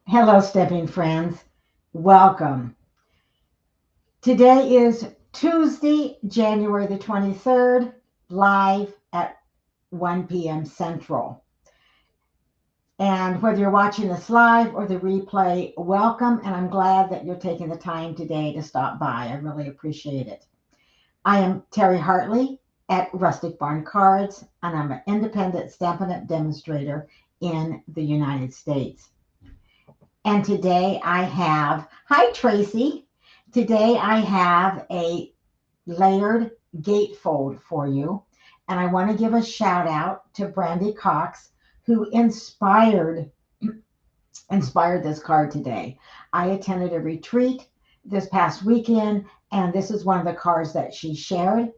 Hello, stepping friends. Welcome. Today is Tuesday, January the 23rd, live at 1 p.m. Central. And whether you're watching this live or the replay, welcome. And I'm glad that you're taking the time today to stop by. I really appreciate it. I am Terry Hartley at Rustic Barn Cards, and I'm an independent Stampin' Up! Demonstrator in the United States. And today I have, hi Tracy. Today I have a layered gatefold for you. And I want to give a shout out to Brandy Cox, who inspired this card today. I attended a retreat this past weekend, and this is one of the cards that she shared.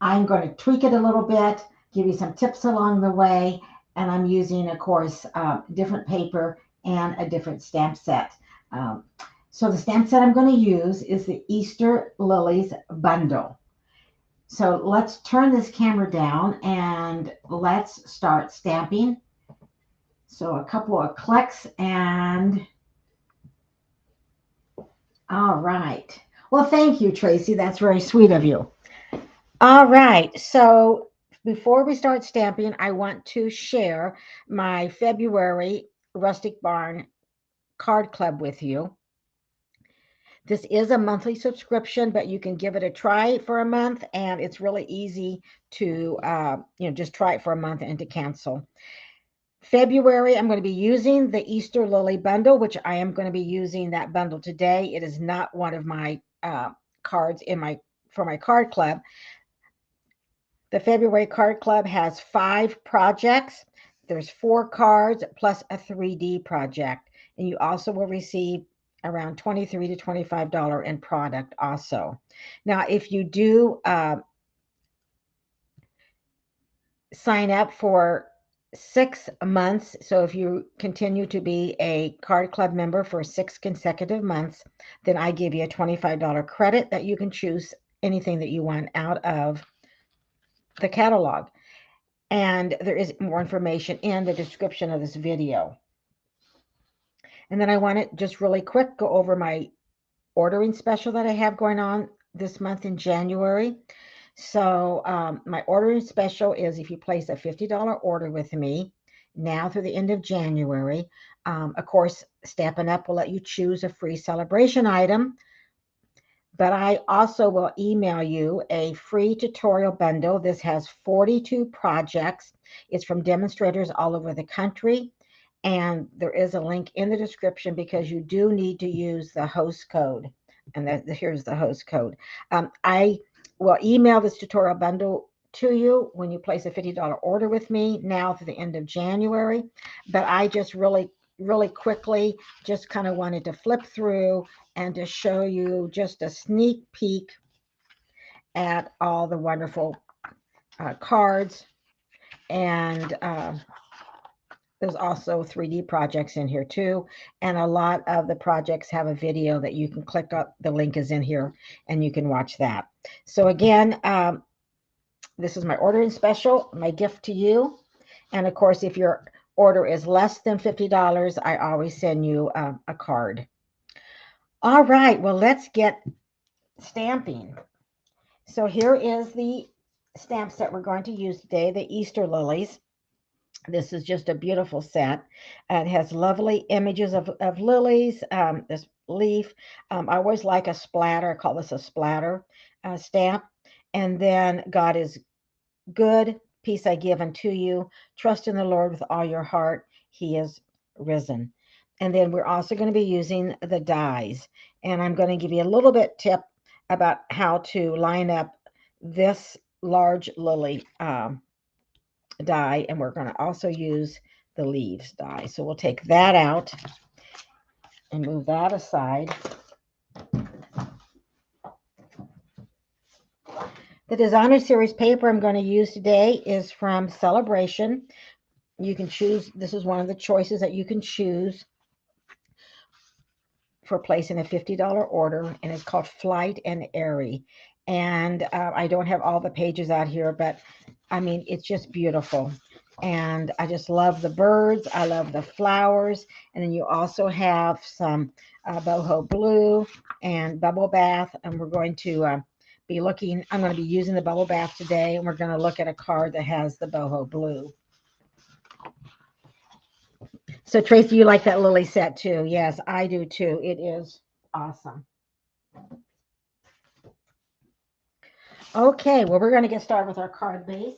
I'm going to tweak it a little bit, give you some tips along the way, and I'm using, of course, different paper and a different stamp set. Um, so the stamp set I'm going to use is the Easter Lilies bundle. So let's turn this camera down and let's start stamping. So a couple of clicks and all right. Well, thank you, Tracy. That's very sweet of you. All right. So before we start stamping, I want to share my February Rustic Barn Card Club with you. This is a monthly subscription, but you can give it a try for a month, and it's really easy to, just try it for a month and to cancel. February, I'm going to be using the Easter Lily bundle, which I am going to be using that bundle today. It is not one of my cards for my card club. The February Card Club has 5 projects. There's 4 cards plus a 3D project. And you also will receive around $23 to $25 in product also. Now, if you do sign up for 6 months, so if you continue to be a Card Club member for 6 consecutive months, then I give you a $25 credit that you can choose anything that you want out of the catalog. And there is more information in the description of this video. And then I want to just really quick go over my ordering special that I have going on this month in January. So my ordering special is if you place a $50 order with me now through the end of January, of course, Stampin' Up! Will let you choose a free celebration item. But I also will email you a free tutorial bundle. This has 42 projects. It's from demonstrators all over the country. And there is a link in the description because you do need to use the host code. And here's the host code. I will email this tutorial bundle to you when you place a $50 order with me now through the end of January. But I just really quickly just kind of wanted to flip through and to show you just a sneak peek at all the wonderful cards. And there's also 3D projects in here too. And a lot of the projects have a video that you can click up. The link is in here and you can watch that. So again, this is my ordering special, my gift to you. And of course, if your order is less than $50, I always send you a card. All right, well, let's get stamping. So here is the stamp set we're going to use today, the Easter Lilies. This is just a beautiful set. It has lovely images of lilies, this leaf. I always like a splatter. I call this a splatter stamp. And then God is good, peace I give unto you. Trust in the Lord with all your heart. He is risen. And then we're also going to be using the dies. And I'm going to give you a little bit tip about how to line up this large lily die. And we're going to also use the leaves die. So we'll take that out and move that aside. The Designer Series paper I'm going to use today is from Celebration. You can choose, this is one of the choices that you can choose for placing a $50 order, and it's called Flight and Airy. And I don't have all the pages out here, but I mean, it's just beautiful. And I just love the birds. I love the flowers. And then you also have some boho blue and bubble bath. And we're going to be looking, I'm going to be using the bubble bath today. And we're going to look at a card that has the boho blue. So Tracy, you like that lily set too? Yes, I do too. It is awesome. Okay, well, we're going to get started with our card base.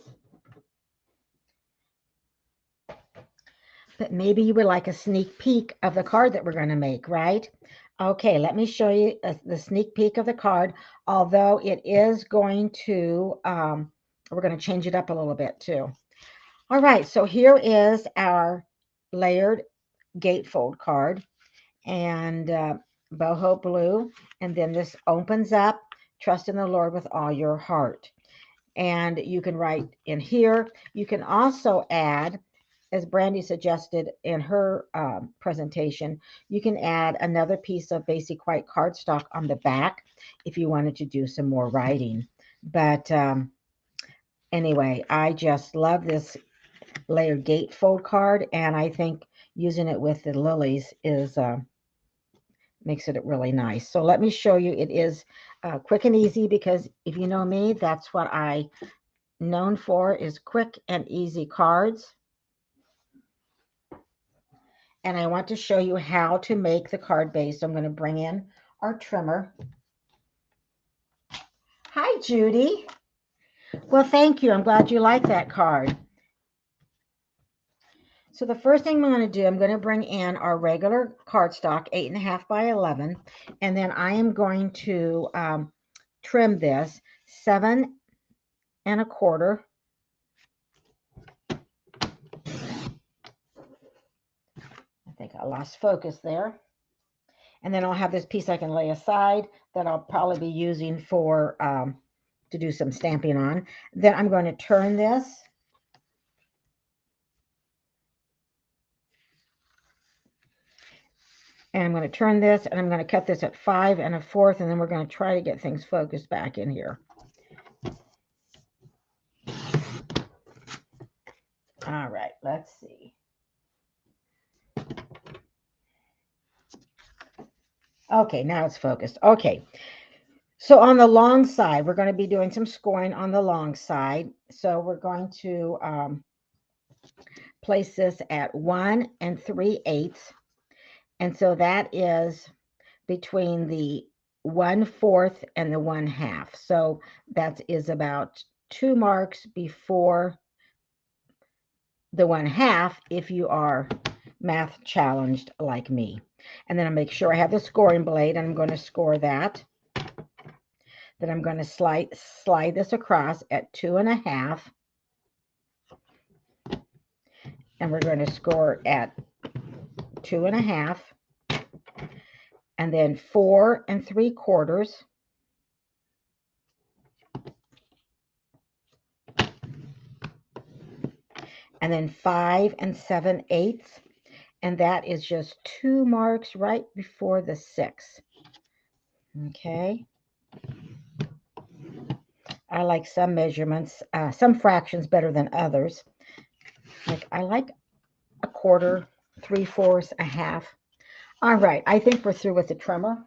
But maybe you would like a sneak peek of the card that we're going to make, right? Okay, let me show you the sneak peek of the card, although it is going to, we're going to change it up a little bit too. All right, so here is our layered gatefold card and boho blue. And then this opens up, trust in the Lord with all your heart. And you can write in here. You can also add, as Brandy suggested in her presentation, you can add another piece of basic white cardstock on the back if you wanted to do some more writing. But anyway, I just love this layered gatefold card, and I think using it with the lilies is makes it really nice. So let me show you. It is quick and easy because if you know me, that's what I known for, is quick and easy cards. And I want to show you how to make the card base. So I'm going to bring in our trimmer. Hi, Judy. Well, thank you. I'm glad you like that card. So the first thing I'm going to do, I'm going to bring in our regular cardstock, 8.5 by 11, and then I am going to trim this 7.25. I think I lost focus there. And then I'll have this piece I can lay aside that I'll probably be using for to do some stamping on. Then I'm going to turn this. And I'm going to turn this, and I'm going to cut this at 5 1/4, and then we're going to try to get things focused back in here. All right, let's see. Okay, now it's focused. Okay, so on the long side, we're going to be doing some scoring on the long side. So we're going to place this at 1 3/8. And so that is between the 1/4 and the 1/2. So that is about 2 marks before the 1/2 if you are math challenged like me. And then I make sure I have the scoring blade, and I'm going to score that. Then I'm going to slide this across at 2 1/2. And we're going to score at 2 1/2. And then 4 3/4. And then 5 7/8. And that is just 2 marks right before the 6. Okay. I like some measurements, some fractions better than others. Like I like 1/4, 3/4, 1/2. All right, I think we're through with the trimmer.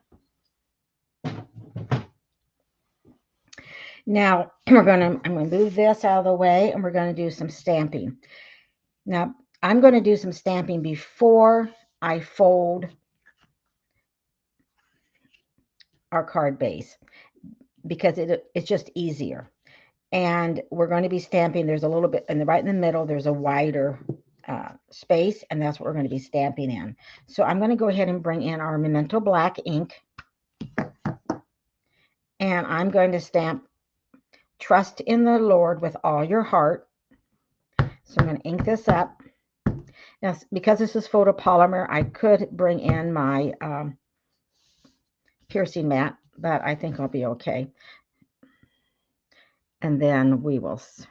Now I'm going to move this out of the way, and we're going to do some stamping. Now I'm going to do some stamping before I fold our card base because it's just easier. And we're going to be stamping. There's a little bit right in the middle. There's a wider space, and that's what we're going to be stamping in. So I'm going to go ahead and bring in our Memento Black ink, and I'm going to stamp "Trust in the Lord with all your heart." So I'm going to ink this up. Now, because this is photopolymer, I could bring in my piercing mat, but I think I'll be okay. And then we will see.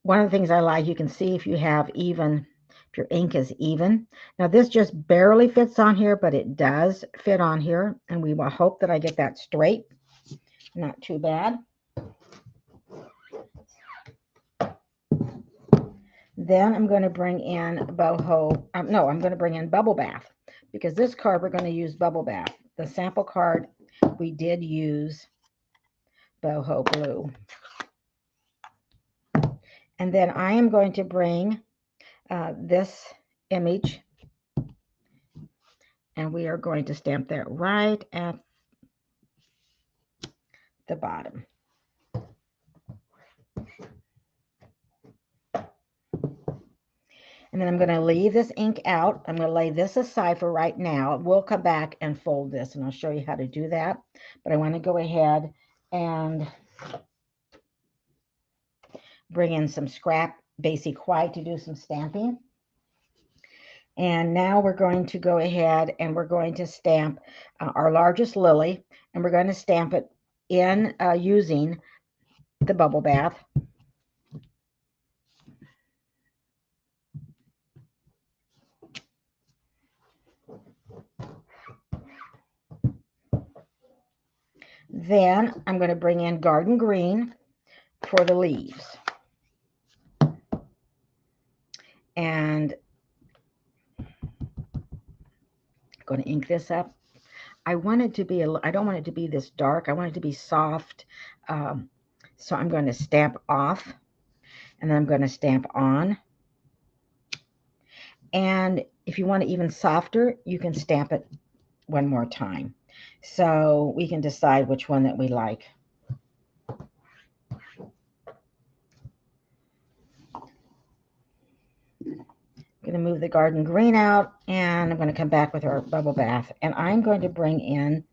One of the things I like, you can see if you have even, if your ink is even. Now this just barely fits on here, but it does fit on here, and we will hope that I get that straight. Not too bad. Then I'm going to bring in boho. No, I'm going to bring in Bubble Bath, because this card we're going to use Bubble Bath. The sample card we did use boho blue. And then I am going to bring this image, and we are going to stamp that right at the bottom. And then I'm going to leave this ink out. I'm going to lay this aside for right now. We'll come back and fold this, and I'll show you how to do that. But I want to go ahead and bring in some scrap basic white to do some stamping. And now we're going to go ahead and we're going to stamp our largest lily, and we're going to stamp it in using the Bubble Bath. Then I'm going to bring in Garden Green for the leaves. And I'm going to ink this up. I want it to be, I don't want it to be this dark. I want it to be soft. So I'm going to stamp off, and then I'm going to stamp on. And if you want it even softer, you can stamp it one more time. So we can decide which one that we like. I'm going to move the Garden Green out, and I'm going to come back with our Bubble Bath. And I'm going to bring in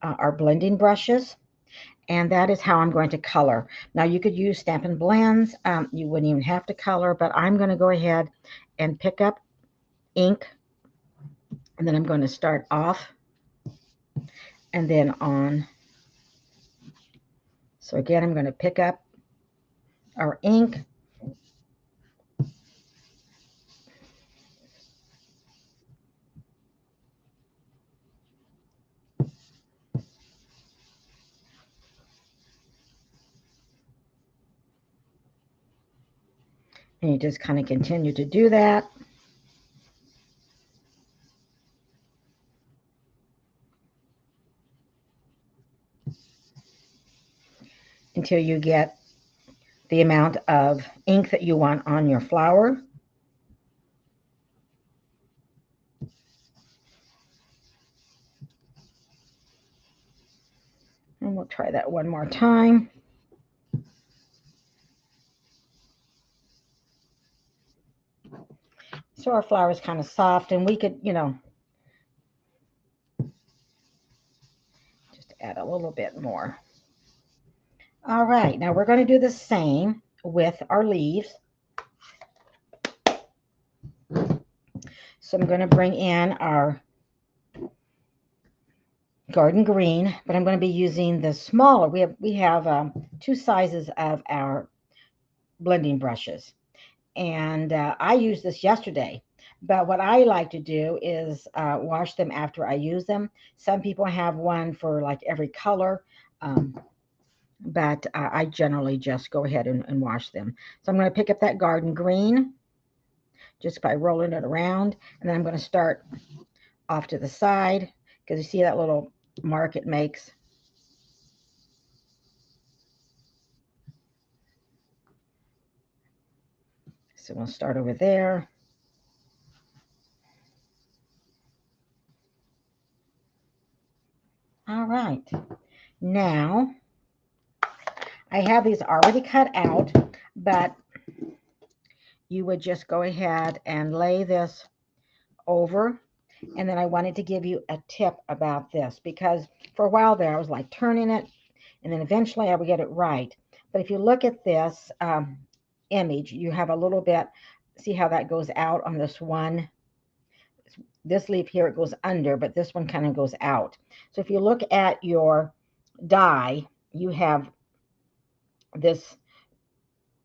our blending brushes, and that is how I'm going to color. Now, you could use Stampin' Blends. You wouldn't even have to color, but I'm going to go ahead and pick up ink, and then I'm going to start off and then on. So again, I'm going to pick up our ink, and you just kind of continue to do that. Until you get the amount of ink that you want on your flower. And we'll try that one more time. So our flower is kind of soft, and we could, just add a little bit more. All right, now we're going to do the same with our leaves. So I'm going to bring in our Garden Green, but I'm going to be using the smaller. We have two sizes of our blending brushes, and I used this yesterday. But what I like to do is wash them after I use them. Some people have one for like every color, but I generally just go ahead and wash them. So I'm going to pick up that Garden Green just by rolling it around, and then I'm going to start off to the side, because you see that little mark it makes. So we'll start over there. All right. Now, I have these already cut out, but you would just go ahead and lay this over. And then I wanted to give you a tip about this, because for a while there, I was like turning it, and then eventually I would get it right. But if you look at this image, you have a little bit, see how that goes out on this one? This leaf here, it goes under, but this one kind of goes out. So if you look at your die, you have this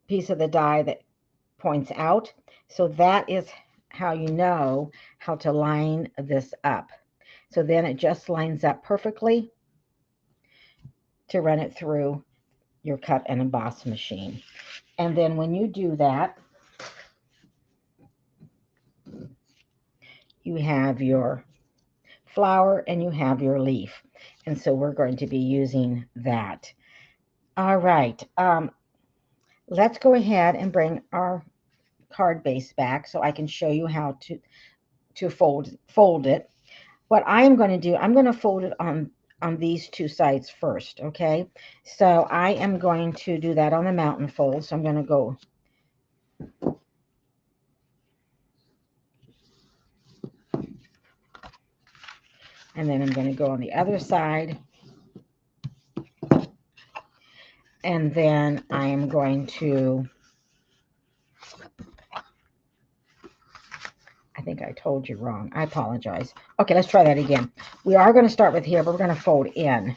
piece of the die that points out. So that is how you know how to line this up. So then it just lines up perfectly to run it through your cut and emboss machine. And then when you do that, you have your flower, and you have your leaf. And so we're going to be using that. All right. Let's go ahead and bring our card base back so I can show you how to fold it. What I'm going to do, I'm going to fold it on these two sides first, okay? So I am going to do that on the mountain fold. So I'm going to go and then I'm going to go on the other side, and then I am going to, I think I told you wrong. I apologize. Okay, let's try that again. We are going to start with here, but we're going to fold in.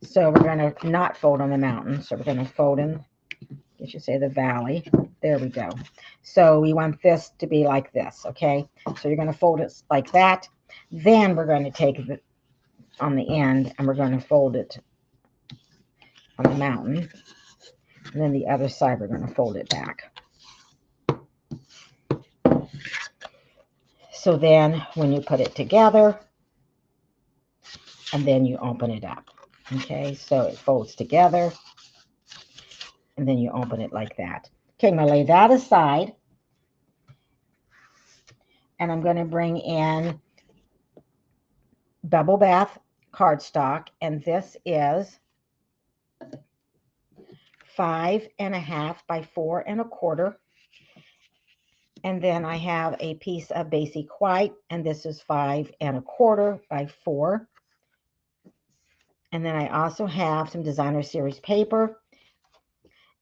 So we're going to not fold on the mountain. So we're going to fold in, I should say the valley. There we go. So we want this to be like this, okay? So you're going to fold it like that. Then we're going to take it on the end and we're going to fold it on the mountain. And then the other side, we're going to fold it back. So then when you put it together, and then you open it up. Okay, so it folds together, and then you open it like that. Okay, I'm going to lay that aside, and I'm going to bring in Bubble Bath cardstock, and this is 5.5 by 4.25. And then I have a piece of basic white, and this is 5.25 by 4. And then I also have some designer series paper,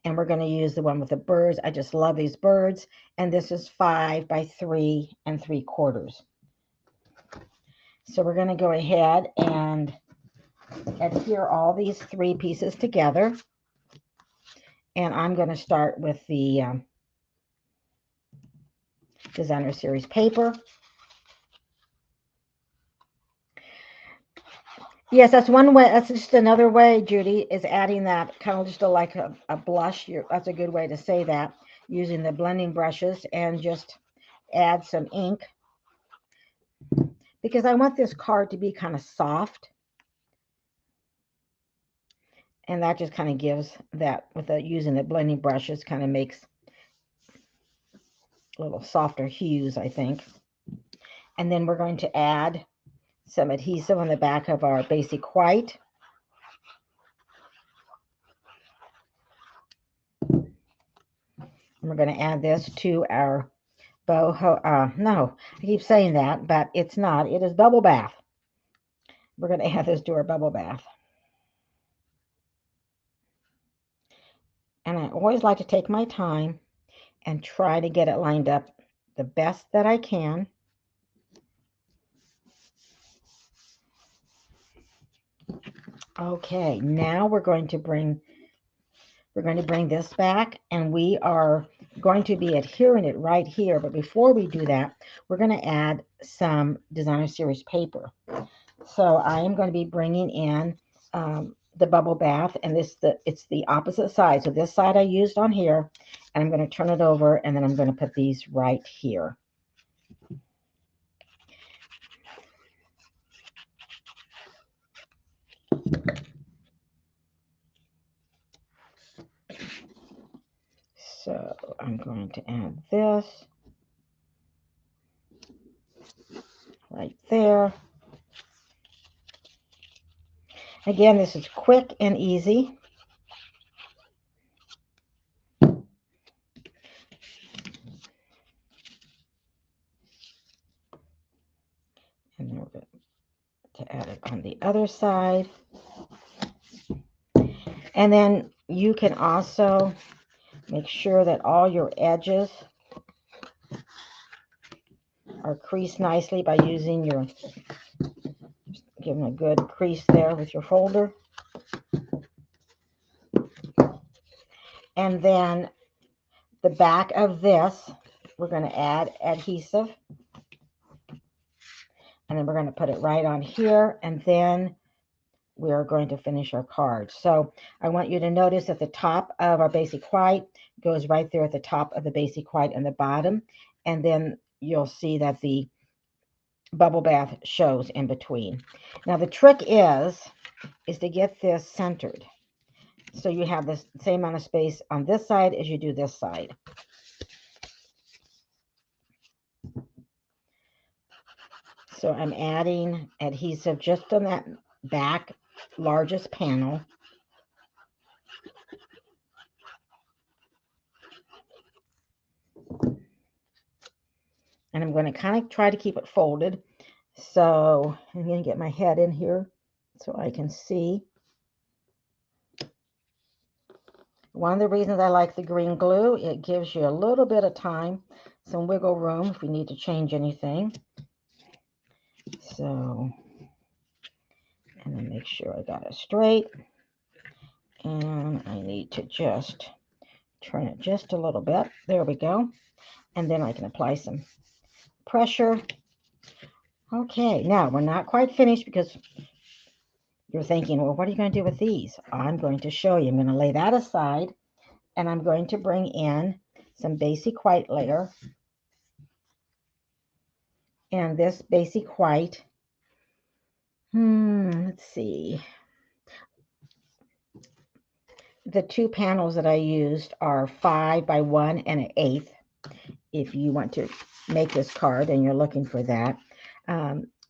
and we're going to use the one with the birds. I just love these birds. And this is 5 by 3.75. So we're going to go ahead and adhere all these three pieces together. And I'm going to start with the designer series paper. Yes, that's one way. That's just another way, Judy, is adding that kind of just like a blush. That's a good way to say that, using the blending brushes and just add some ink, because I want this card to be kind of soft. And that just kind of gives that, with using the blending brushes, kind of makes a little softer hues, I think. And then we're going to add some adhesive on the back of our basic white. And we're going to add this to our no, I keep saying that, but it's not. It is Bubble Bath. We're going to add this to our Bubble Bath. And I always like to take my time and try to get it lined up the best that I can. Okay, now we're going to bring this back, and we are going to be adhering it right here. But before we do that, we're going to add some designer series paper. So I am going to be bringing in the Bubble Bath, and it's the opposite side. So this side I used on here, and I'm going to turn it over, and then I'm going to put these right here. So I'm going to add this right there. Again, this is quick and easy. And then we're going to add it on the other side. And then you can also make sure that all your edges are creased nicely by using giving a good crease there with your folder. And then the back of this, we're going to add adhesive. And then we're going to put it right on here. And then we are going to finish our card. So I want you to notice that the top of our basic white goes right there at the top of the basic white and the bottom. And then you'll see that the bubble bath shows in between. Now the trick is to get this centered. So you have the same amount of space on this side as you do this side. So I'm adding adhesive just on that back largest panel. And I'm going to kind of try to keep it folded. So I'm going to get my head in here so I can see. One of the reasons I like the green glue, it gives you a little bit of time, some wiggle room if we need to change anything. So, and then make sure I got it straight. And I need to just turn it just a little bit. There we go. And then I can apply some pressure. Okay, now we're not quite finished because you're thinking, well, what are you going to do with these? I'm going to show you. I'm going to lay that aside, and I'm going to bring in some basic white layer. And this basic white, let's see. The two panels that I used are 5 by 1 and 1/8. If you want to make this card and you're looking for that.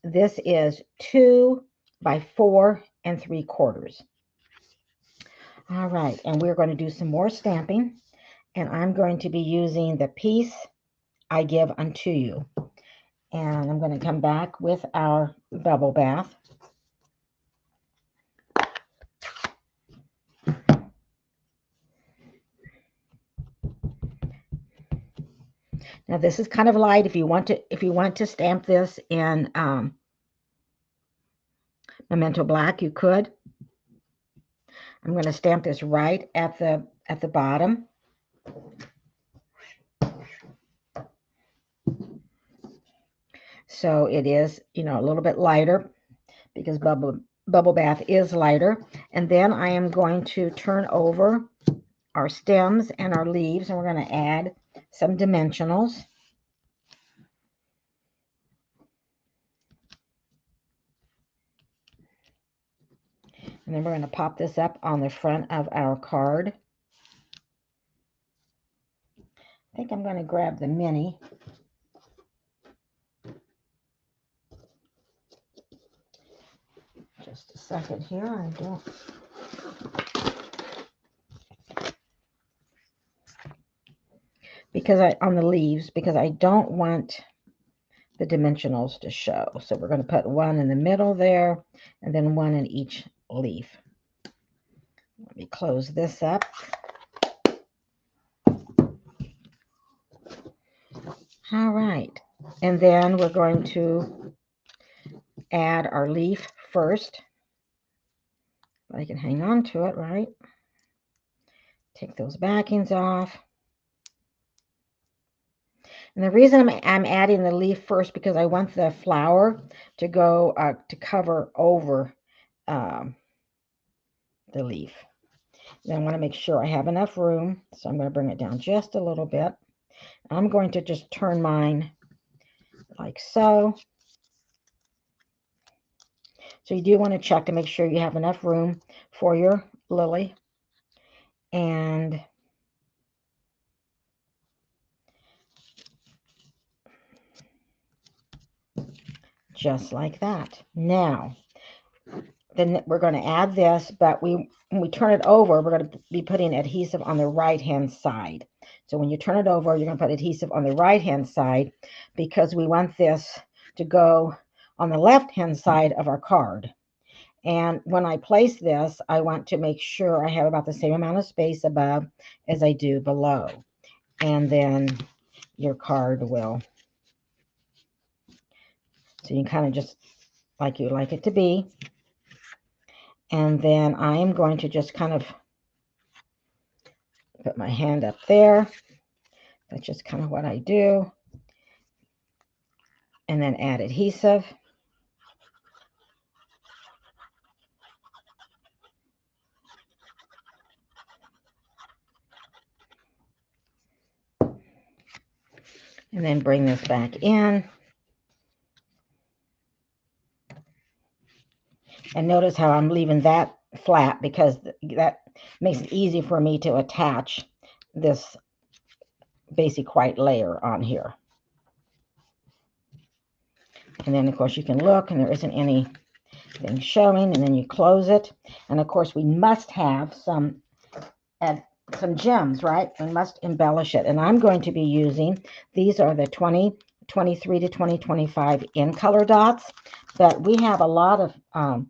This is 2 by 4 3/4. All right, and we're going to do some more stamping, and I'm going to be using the Piece I Give Unto You. And I'm going to come back with our bubble bath. Now this is kind of light. If you want to stamp this in Memento Black, you could. I'm going to stamp this right at the bottom. So it is, a little bit lighter because bubble bath is lighter. And then I am going to turn over our stems and our leaves, and we're going to add some dimensionals. And then we're going to pop this up on the front of our card. I think I'm going to grab the mini. Just a second here. I don't. On the leaves, because I don't want the dimensionals to show. So we're going to put one in the middle there, and then one in each leaf. Let me close this up. All right, and then we're going to add our leaf first. I can hang on to it, right? Take those backings off. And the reason I'm adding the leaf first because I want the flower to go to cover over the leaf. Then I want to make sure I have enough room, so I'm going to bring it down just a little bit. I'm going to just turn mine like so. So you do want to check to make sure you have enough room for your lily. And just like that. Now, then we're going to add this, but when we turn it over, we're going to be putting adhesive on the right-hand side. So when you turn it over, you're going to put adhesive on the right-hand side because we want this to go on the left-hand side of our card. And when I place this, I want to make sure I have about the same amount of space above as I do below. And then your card will. So you can kind of just like you like it to be. And then I am going to just kind of put my hand up there. That's just kind of what I do. And then add adhesive. And then bring this back in. And notice how I'm leaving that flat because that makes it easy for me to attach this basic white layer on here. And then, of course, you can look and there isn't anything showing. And then you close it. And, of course, we must have some gems, right? We must embellish it. And I'm going to be using, these are the 2023 to 2025 in color dots. But we have a lot of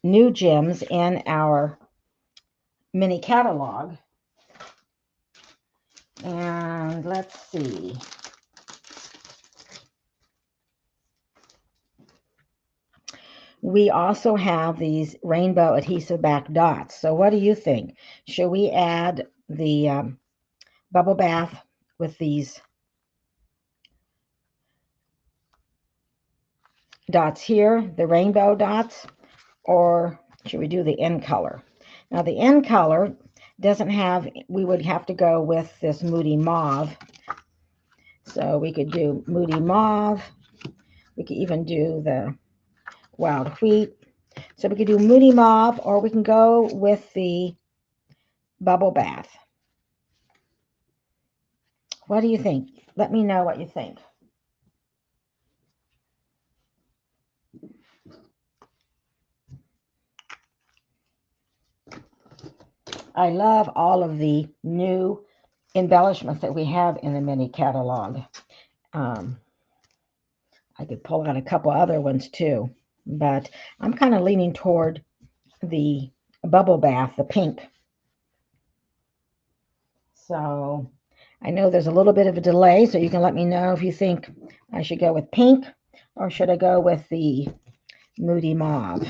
new gems in our mini catalog. And let's see. We also have these rainbow adhesive back dots. So what do you think? Should we add the bubble bath with these dots here, the rainbow dots, or should we do the in color? Now the in color doesn't have, we would have to go with this Moody Mauve. So we could do Moody Mauve. We could even do the Wild Wheat. So we could do Moody Mauve, or we can go with the bubble bath. What do you think? Let me know what you think. I love all of the new embellishments that we have in the mini catalog. I could pull out a couple other ones too, but I'm kind of leaning toward the bubble bath, the pink. So I know there's a little bit of a delay, so you can let me know if you think I should go with pink or should I go with the Moody Mauve.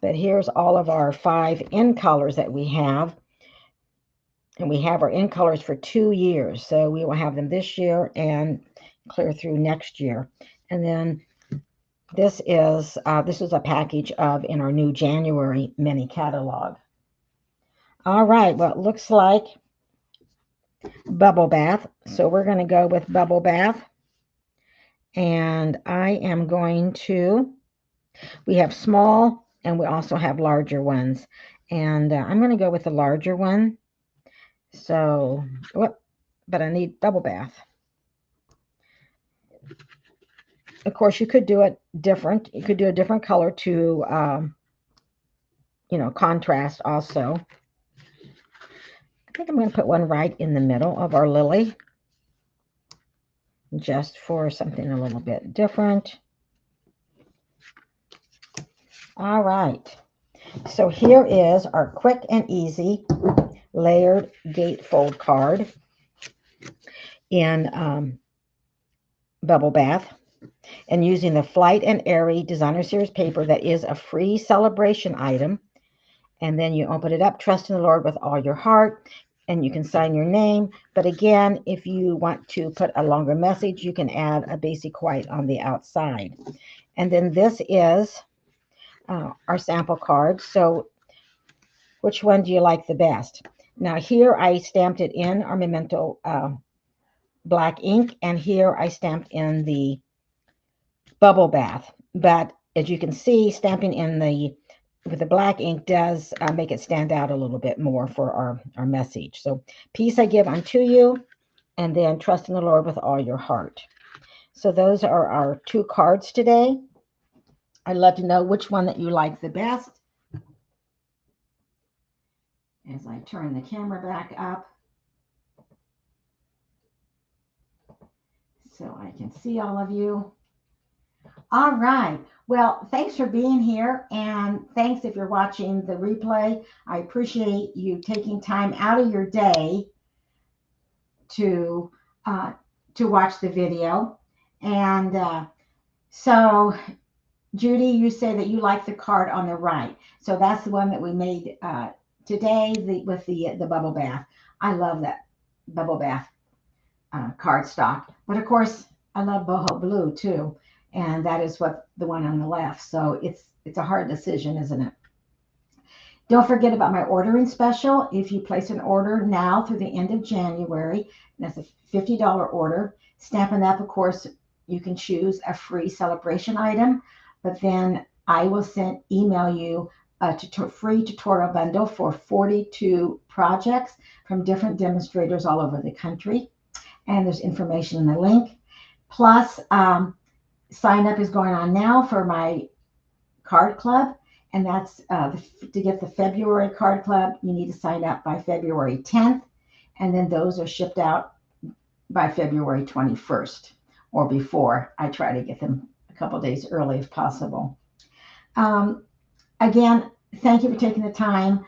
But here's all of our 5 in colors that we have. And we have our in colors for 2 years. So we will have them this year and clear through next year. And then this is a package of in our new January mini catalog. All right, well, it looks like bubble bath. So we're going to go with bubble bath. And I am going to, we have small and we also have larger ones. And I'm going to go with the larger one. So, but I need bubble bath. Of course, you could do it different. You could do a different color to, contrast also. I think I'm going to put one right in the middle of our lily, just for something a little bit different. All right. So here is our quick and easy layered gatefold card in bubble bath, and using the Flight and Airy Designer Series paper that is a free celebration item. And then you open it up, trust in the Lord with all your heart, and you can sign your name. But again, if you want to put a longer message, you can add a basic white on the outside. And then this is our sample card. So which one do you like the best? Now here I stamped it in our Memento black ink, and here I stamped in the bubble bath. But as you can see, stamping in with the black ink does make it stand out a little bit more for our message. So peace I give unto you, and then trust in the Lord with all your heart. So those are our 2 cards today. I'd love to know which one that you like the best. As I turn the camera back up so I can see all of you. All right. Well, thanks for being here, and thanks if you're watching the replay. I appreciate you taking time out of your day to watch the video. And so, Judy, you say that you like the card on the right. So that's the one that we made today with the bubble bath. I love that bubble bath cardstock. But of course, I love boho blue too. And that is what the one on the left. So it's a hard decision, isn't it? Don't forget about my ordering special. If you place an order now through the end of January, that's a $50 order. Stampin' Up, of course, you can choose a free celebration item, but then I will email you a free tutorial bundle for 42 projects from different demonstrators all over the country. And there's information in the link. Plus, sign up is going on now for my card club, and that's to get the February card club, you need to sign up by February 10th, and then those are shipped out by February 21st or before. I try to get them a couple days early if possible. Again, thank you for taking the time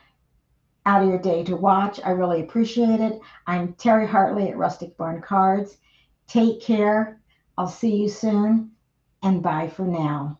out of your day to watch. I really appreciate it. I'm Terry Hartley at Rustic Barn Cards. Take care. I'll see you soon, and bye for now.